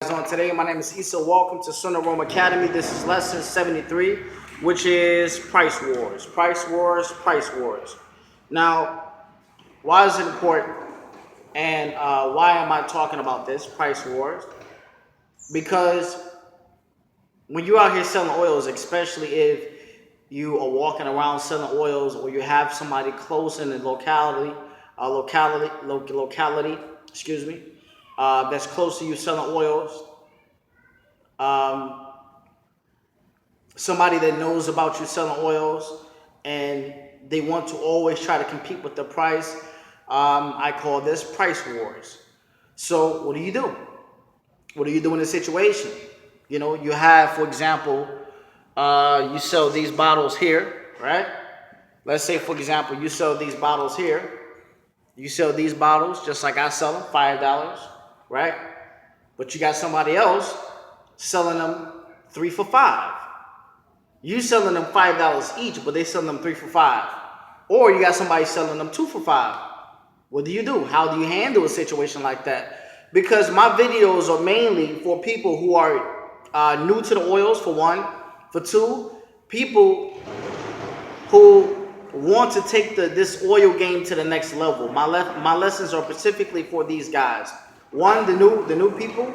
On today. My name is Issa. Welcome to Sunnah Aroma Academy. This is lesson 73, which is price wars. Price wars, price wars. Now, why is it important? And why am I talking about this, price wars? Because when you're out here selling oils, especially if you are walking around selling oils or you have somebody close in the locality, excuse me, that's close to you selling oils, um, somebody that knows about you selling oils, and they want to always try to compete with the price. I call this price wars. So what do you do? What do you do in this situation? You know, you have, for example, you sell these bottles here, right? Let's say, for example, you sell these bottles here. You sell these bottles just like I sell them, $5, right? But you got somebody else selling them 3 for $5. You selling them $5 each, but they selling them 3 for $5. Or you got somebody selling them 2 for $5. What do you do? How do you handle a situation like that? Because my videos are mainly for people who are new to the oils, for one. For two, people who want to take this oil game to the next level. My lessons are specifically for these guys. One, the new people,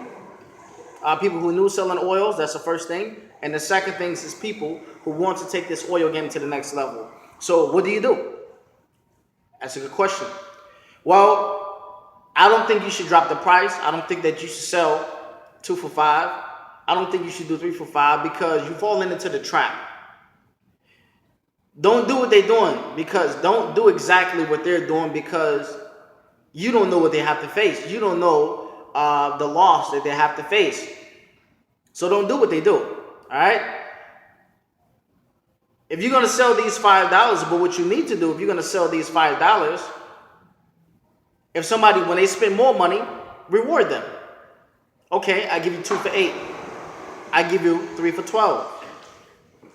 people who are new selling oils. That's the first thing. And the second thing is people who want to take this oil game to the next level. So what do you do? That's a good question. Well, I don't think you should drop the price. I don't think that you should sell 2 for $5. I don't think you should do 3 for $5 because you're falling into the trap. Don't do what they're doing, because don't do exactly what they're doing, because you don't know what they have to face. You don't know the loss that they have to face. So don't do what they do. All right? If you're going to sell these $5, but what you need to do, if you're going to sell these $5, if somebody, when they spend more money, reward them. Okay, I give you 2 for $8. I give you 3 for $12.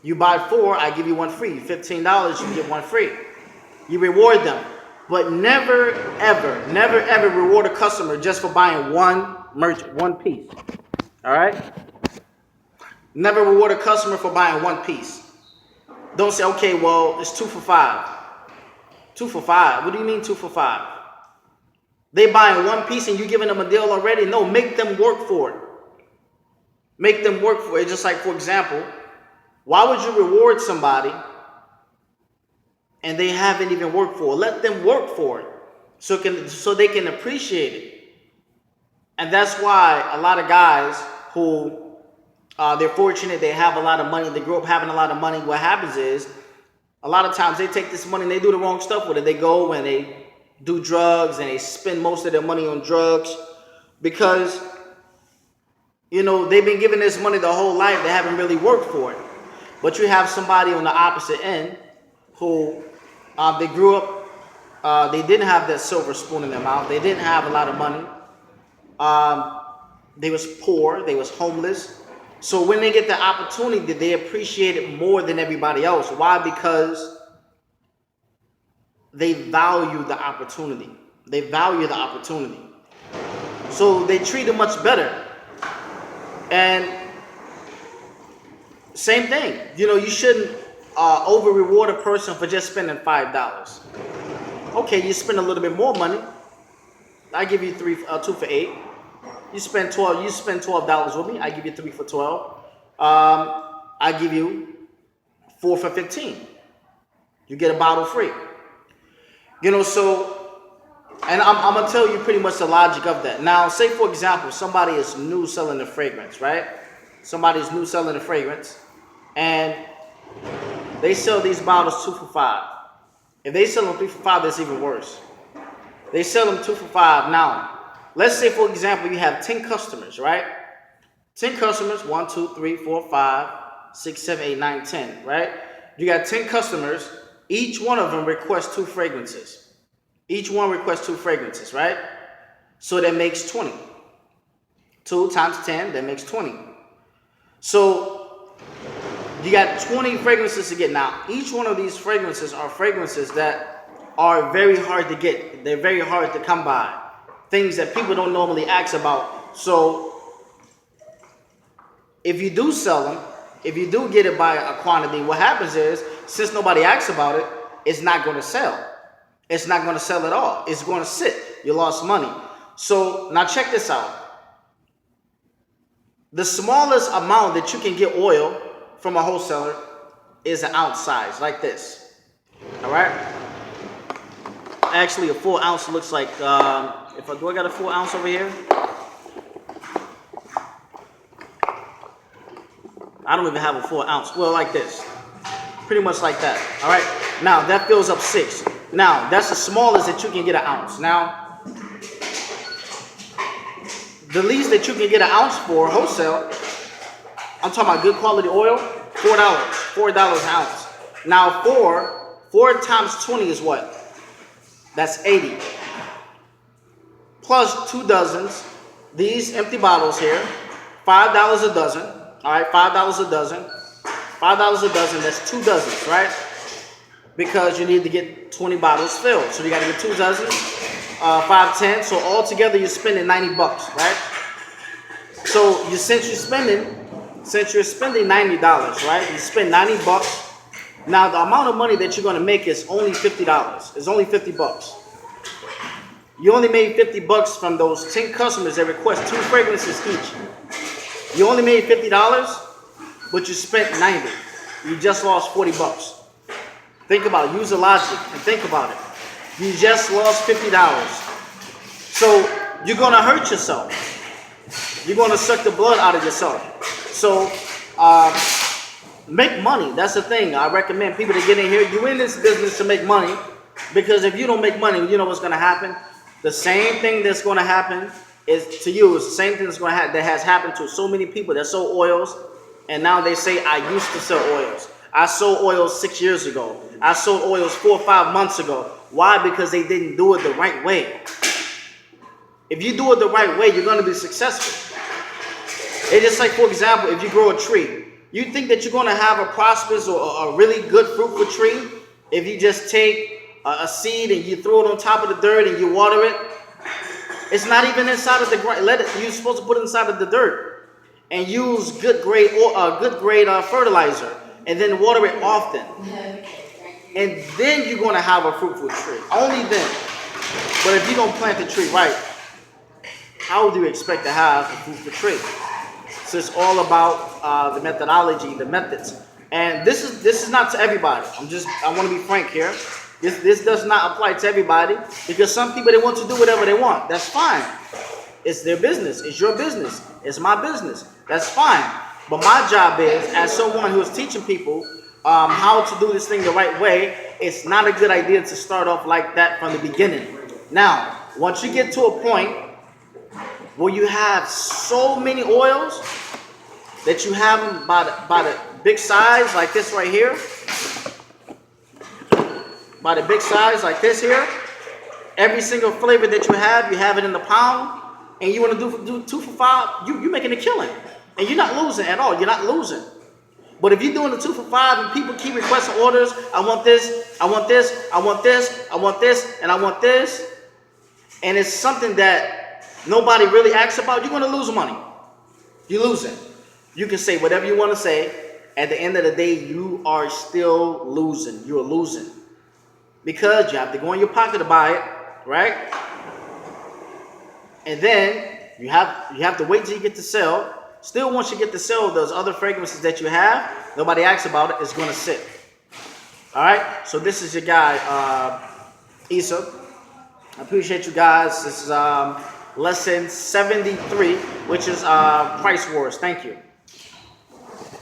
You buy 4, I give you 1 free. $15, you get 1 free. You reward them. But never, ever reward a customer just for buying one piece. All right? Never reward a customer for buying 1 piece. Don't say, okay, well, it's 2 for $5. 2 for $5? What do you mean 2 for $5? They buying 1 piece and you giving them a deal already? No, make them work for it. Make them work for it. Just like, for example, why would you reward somebody and they haven't even worked for it? Let them work for it so they can appreciate it. And that's why a lot of guys who they're fortunate, they have a lot of money, they grew up having a lot of money. What happens is a lot of times they take this money and they do the wrong stuff with it. They go and they do drugs and they spend most of their money on drugs because, you know, they've been given this money the whole life. They haven't really worked for it. But you have somebody on the opposite end who they grew up, they didn't have that silver spoon in their mouth. They didn't have a lot of money. They was poor. They was homeless. So when they get the opportunity, they appreciate it more than everybody else. Why? Because they value the opportunity. They value the opportunity. So they treat it much better. And same thing. You know, you shouldn't over reward a person for just spending $5. Okay, you spend a little bit more money. I give you 2 for $8. You spend $12. You spend $12 with me. I give you 3 for $12. I give you 4 for $15. You get a bottle free. You know, so, and I'm gonna tell you pretty much the logic of that. Now, say for example, somebody is new selling the fragrance, right? Somebody's new selling the fragrance, and they sell these bottles 2 for $5. If they sell them 3 for $5, that's even worse. They sell them 2 for $5. Now, let's say for example, you have 10 customers, right? 10 customers, 1, 2, 3, 4, 5, 6, 7, 8, 9, 10, right? You got 10 customers. Each one of them requests 2 fragrances. Each one requests 2 fragrances, right? So that makes 20. 2 times 10, that makes 20. So you got 20 fragrances to get. Now, each one of these fragrances are fragrances that are very hard to get. They're very hard to come by. Things that people don't normally ask about. So if you do sell them, if you do get it by a quantity, what happens is, since nobody asks about it, it's not going to sell. It's not going to sell at all. It's going to sit. You lost money. So now check this out. The smallest amount that you can get oil from a wholesaler is an ounce size, like this. All right? Actually, a full ounce looks like, do I got a full ounce over here? I don't even have a full ounce. Well, like this. Pretty much like that. All right? Now, that fills up 6. Now, that's the smallest that you can get an ounce. Now, the least that you can get an ounce for wholesale, I'm talking about good quality oil, $4. $4 an ounce. Now, 4 times 20 is what? That's 80. Plus 2 dozens. These empty bottles here, $5 a dozen. All right, $5 a dozen. $5 a dozen, that's 2 dozens, right? Because you need to get 20 bottles filled. So you got to get 2 dozens, 5, 10. So altogether you're spending $90, right? So since you're spending $90, right? You spend $90. Now the amount of money that you're going to make is only $50. It's only $50. You only made $50 from those 10 customers that request 2 fragrances each. You only made $50, but you spent $90. You just lost $40. Think about it. Use the logic and think about it. You just lost $50. So you're going to hurt yourself. You're going to suck the blood out of yourself. So make money. That's the thing. I recommend people to get in here. You're in this business to make money, because if you don't make money, you know what's going to happen? The same thing that's going to happen is to you. It's the same thing that's going to happen that has happened to so many people that sold oils, and now they say, I used to sell oils. I sold oils 6 years ago. I sold oils 4 or 5 months ago. Why? Because they didn't do it the right way. If you do it the right way, you're going to be successful. It's just like, for example, if you grow a tree, you think that you're going to have a prosperous or a really good fruitful tree if you just take a seed and you throw it on top of the dirt and you water it. It's not even inside of the ground. You're supposed to put it inside of the dirt and use good grade fertilizer, and then water it often. And then you're going to have a fruitful tree. Only then. But if you don't plant the tree right, how do you expect to have a fruitful tree? So it's all about the methodology, the methods. And this is not to everybody. I want to be frank here. This does not apply to everybody, because some people, they want to do whatever they want. That's fine. It's their business. It's your business. It's my business. That's fine. But my job is, as someone who is teaching people how to do this thing the right way, it's not a good idea to start off like that from the beginning. Now, once you get to a point where you have so many oils that you have them by the big size like this right here, by the big size like this here, every single flavor that you have it in the pound, and you want to do 2 for $5, you're making a killing. And you're not losing at all. You're not losing. But if you're doing the 2 for $5 and people keep requesting orders, I want this, I want this, I want this, I want this, and I want this, and it's something that nobody really asks about, you're going to lose money. You're losing. You can say whatever you want to say. At the end of the day, you are still losing. You're losing. Because you have to go in your pocket to buy it, right? And then you have to wait till you get to sell. Still, once you get to sell those other fragrances that you have, nobody asks about it, it's going to sit. All right? So this is your guy, Issa. I appreciate you guys. This is lesson 73, which is price wars. Thank you.